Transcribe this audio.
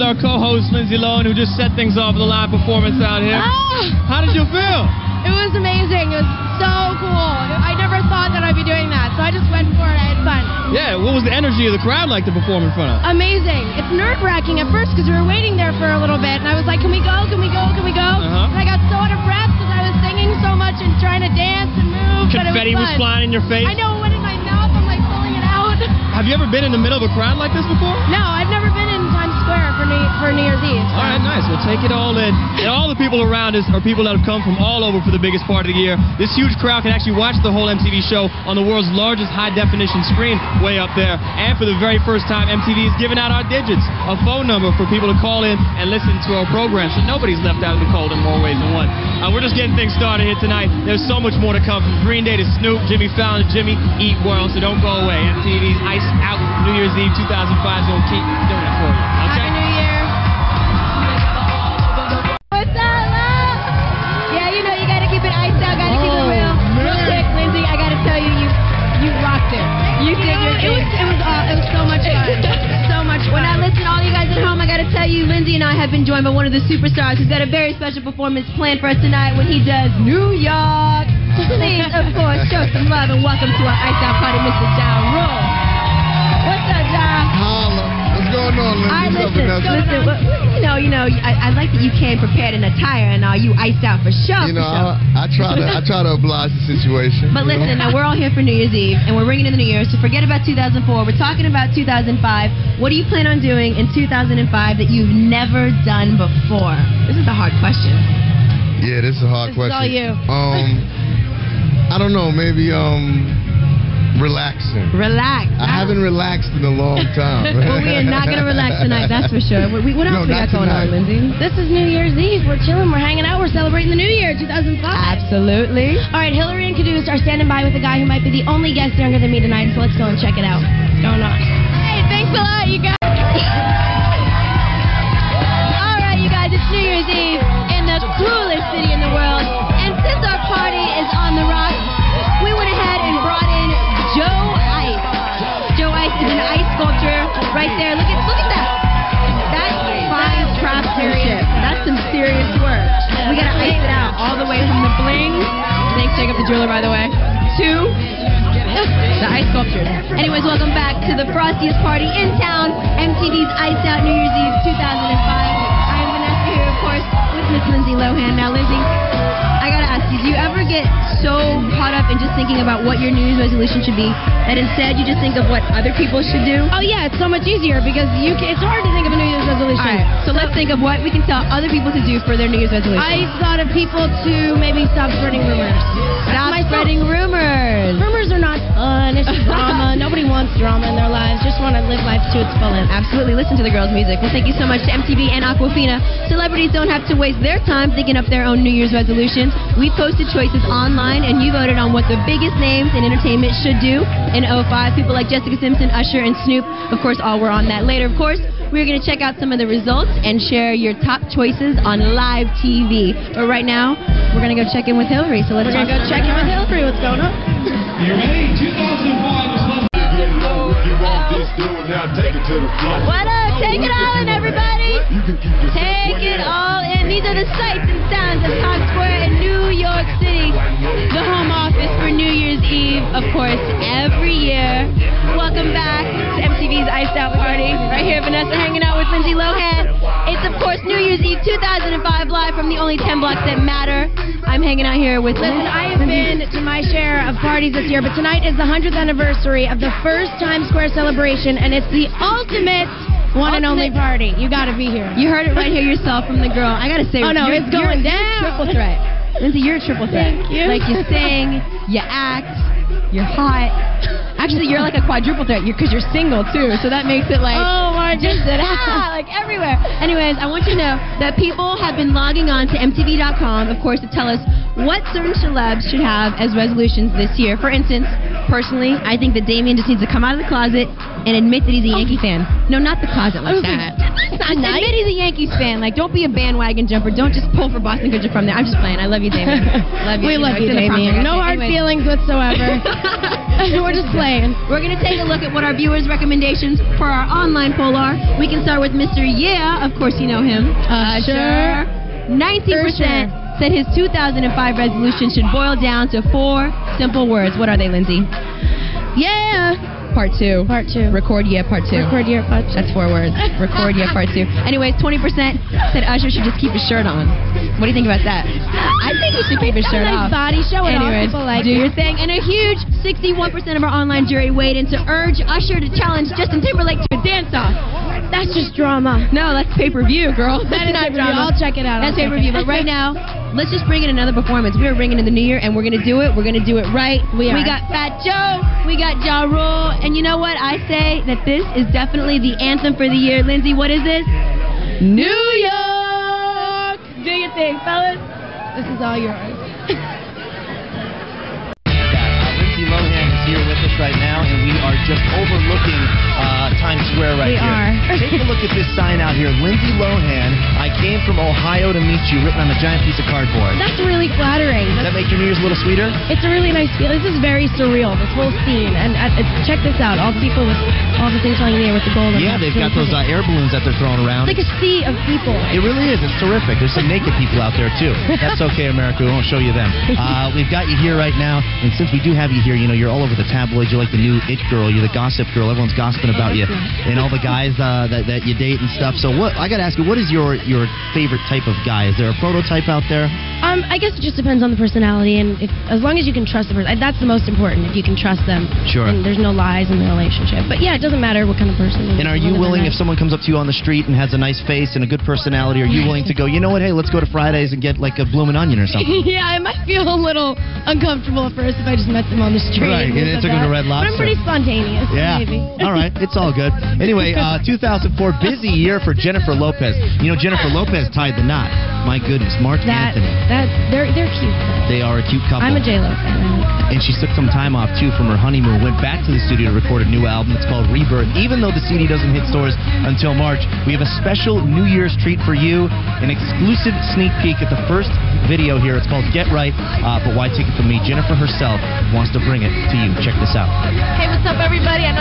Our co-host, Lindsay Lohan, who just set things off with a live performance out here. How did you feel? It was amazing. It was so cool. I never thought that I'd be doing that, so I just went for it. I had fun. Yeah, what was the energy of the crowd like to perform in front of? Amazing. It's nerve-wracking at first because we were waiting there for a little bit, and I was like, can we go, can we go, can we go? And I got so out of breath because I was singing so much and trying to dance and move. Confetti was flying in your face? I know, it went in my mouth. I'm like pulling it out. Have you ever been in the middle of a crowd like this before? No, I've never been in Times Square for New Year's Eve. All right, nice. Well, take it all in. And all the people around us are people that have come from all over for the biggest part of the year. This huge crowd can actually watch the whole MTV show on the world's largest high-definition screen way up there. And for the very first time, MTV is giving out our digits, a phone number for people to call in and listen to our program. So nobody's left out in the cold in more ways than one. We're just getting things started here tonight. There's so much more to come, from Green Day to Snoop, Jimmy Fallon to Jimmy Eat World. So don't go away. MTV's Ice Out New Year's Eve 2005 is going to keep doing it for you. Okay? Happy New Year. What's up, love? Yeah, you know you got to keep it iced out, got to keep it real. Real quick, Lindsay, I got to tell you, you rocked it. You did your thing. It was so much fun. So much fun. When I listen to all you guys at home, I got to tell you, Lindsay and I have been joined by one of the superstars who's got a very special performance planned for us tonight when he does New York. Please, of course, show some love and welcome to our Ice Out party, Mr. Ja Rule. What's up, Ja? Holla. What's going on, Lindsay? All right, listen, I like that you came prepared in attire and all. You iced out for sure. You know, I try to oblige the situation. But listen, now we're all here for New Year's Eve, and we're ringing in the New Year, so forget about 2004. We're talking about 2005. What do you plan on doing in 2005 that you've never done before? This is a hard question. Yeah, this is a hard question. It's all you. I don't know, maybe relaxing. Relax. I haven't relaxed in a long time. Well, we are not going to relax tonight, that's for sure. What else we got going on, Lindsay? This is New Year's Eve. We're chilling, we're hanging out, we're celebrating the New Year, 2005. Absolutely. All right, Hillary and Caduce are standing by with a guy who might be the only guest younger than me tonight, so let's go and check it out. What's going on? Hey, thanks a lot, you guys. All right, you guys, it's New Year's Eve in the coolest city in the world, and since our party is on the rocks, we went ahead and brought in Joe Ice. Joe Ice is an ice sculptor right there. Look at that. That's fine craftsmanship. That's some serious work. We gotta ice it out all the way from the bling. Thanks, Jacob the jeweler, by the way. To the ice sculpture. Anyways, welcome back to the frostiest party in town, MTV's Ice Out New Year's Eve 2005. I'm Vanessa here, of course, with Miss Lindsay Lohan. Now, Lindsay, I gotta ask you, do you ever get so caught up in just thinking about what your New Year's resolution should be that instead you just think of what other people should do? Oh yeah, it's so much easier because it's hard to think of a New Year's resolution. All right, so let's think of what we can tell other people to do for their New Year's resolution. I thought of people to maybe stop spreading rumors. Stop spreading rumors. Rumors are not fun. It's just drama. Nobody wants drama in their lives. Just want to live life to its fullest. Absolutely. Listen to the girls' music. Well, thank you so much to MTV and Aquafina. Celebrities don't have to waste their time thinking up their own New Year's resolutions. We posted choices online, and you voted on what the biggest names in entertainment should do in 05. People like Jessica Simpson, Usher, and Snoop, of course, all were on that. Later, of course, we're going to check out some of the results and share your top choices on live TV. But right now, we're going to go check in with Hillary. So let's We're going to go check in with Hillary. What's going on? You ready? 2005 is fun. What up? Take it all in, everybody. Take it all in. These are the sights and sounds of Times Square in New York City, the home office for New Year's Eve, of course, every year. Welcome back to MTV's Iced Out party. Right here, Vanessa hanging out with Lindsay Lohan. It's, of course, New Year's Eve 2005 live from the only 10 blocks that matter. I'm hanging out here with Listen, I have been to my share of parties this year, but tonight is the 100th anniversary of the first Times Square celebration, and it's the ultimate one and only party. You got to be here. You heard it right here yourself from the girl. I got to say, oh no, it's going down. You're a triple threat. Lindsay, you're a triple threat. Thank you. Like, you sing, you act, you're hot. Actually, you're like a quadruple threat because you're single, too. So that makes it like... Oh, my just like everywhere. Anyways, I want you to know that people have been logging on to MTV.com, of course, to tell us what certain celebs should have as resolutions this year. For instance, personally, I think that Damien just needs to come out of the closet and admit that he's a Yankee fan. No, not the closet like that. Just admit he's a Yankees fan. Like, don't be a bandwagon jumper. Don't just pull for Boston because you're from there. I'm just playing. I love you, Damien. Love you. We love you, Damien. No hard feelings whatsoever. We're just playing. We're going to take a look at what our viewers' recommendations for our online poll are. We can start with Mr. Yeah. Of course, you know him. Sure. 90% said his 2005 resolution should boil down to 4 simple words. What are they, Lindsay? Yeah. Part 2. Part 2. Record yeah, part 2. Record yeah, part 2. That's 4 words. Record yeah, part 2. Anyways, 20% said Usher should just keep his shirt on. What do you think about that? I think he should keep his shirt nice off. Body, show it Anyways, off. People like do it. your thing. And a huge 61% of our online jury weighed in to urge Usher to challenge Justin Timberlake to a dance-off. That's just drama. No, that's pay-per-view, girl. That is not pay-per-view. drama. I'll check it out. That's pay-per-view. But right now, let's just bring in another performance. We are bringing in the new year, and we're going to do it. We're going to do it right. We are. We got Fat Joe. We got Ja Rule. And you know what? I say that this is definitely the anthem for the year. Lindsay, what is this? New York. Do your thing, fellas. This is all yours. Lindsay Lohan is here with us right now, and we are just overlooking Times Square right here. are. Take a look at this sign out here. Lindsay Lohan, I came from Ohio to meet you, written on a giant piece of cardboard. That's really flattering. Does that make your New Year's a little sweeter? It's a really nice feeling. This is very surreal, this whole scene. And check this out. All the people with all the things flying in the air with the gold. Yeah, they've got those air balloons that they're throwing around. It's like a sea of people. It really is. It's terrific. There's some naked people out there, too. That's okay, America. We won't show you them. We've got you here right now, and since we do have you here, you know, you're all over the tabloids. You're like the new it girl. You're the gossip girl. Everyone's gossiping about you and all the guys that you date and stuff. So what? I got to ask you, what is your favorite type of guy? Is there a prototype out there? I guess it just depends on the personality, and as long as you can trust the person, that's the most important. If you can trust them, Sure. and there's no lies in the relationship. But yeah, it doesn't matter what kind of person. And are you willing, if someone comes up to you on the street and has a nice face and a good personality, are you willing to go, you know what, hey, let's go to Fridays and get like a bloomin' onion or something? Yeah, I might feel a little uncomfortable at first if I just met them on the street. Right, and it took them to Red But I'm Lobster. pretty spontaneous. So Yeah. maybe. All right. It's all good. Anyway, 2004, busy year for Jennifer Lopez. You know, Jennifer Lopez tied the knot. My goodness, Mark Anthony. They're cute. They are a cute couple. I'm a J-Lo fan. And she took some time off, too, from her honeymoon, went back to the studio to record a new album. It's called Rebirth. Even though the CD doesn't hit stores until March, we have a special New Year's treat for you, an exclusive sneak peek at the first video here. It's called Get Right, but why take it from me? Jennifer herself wants to bring it to you. Check this out. Hey, what's up, everybody? I know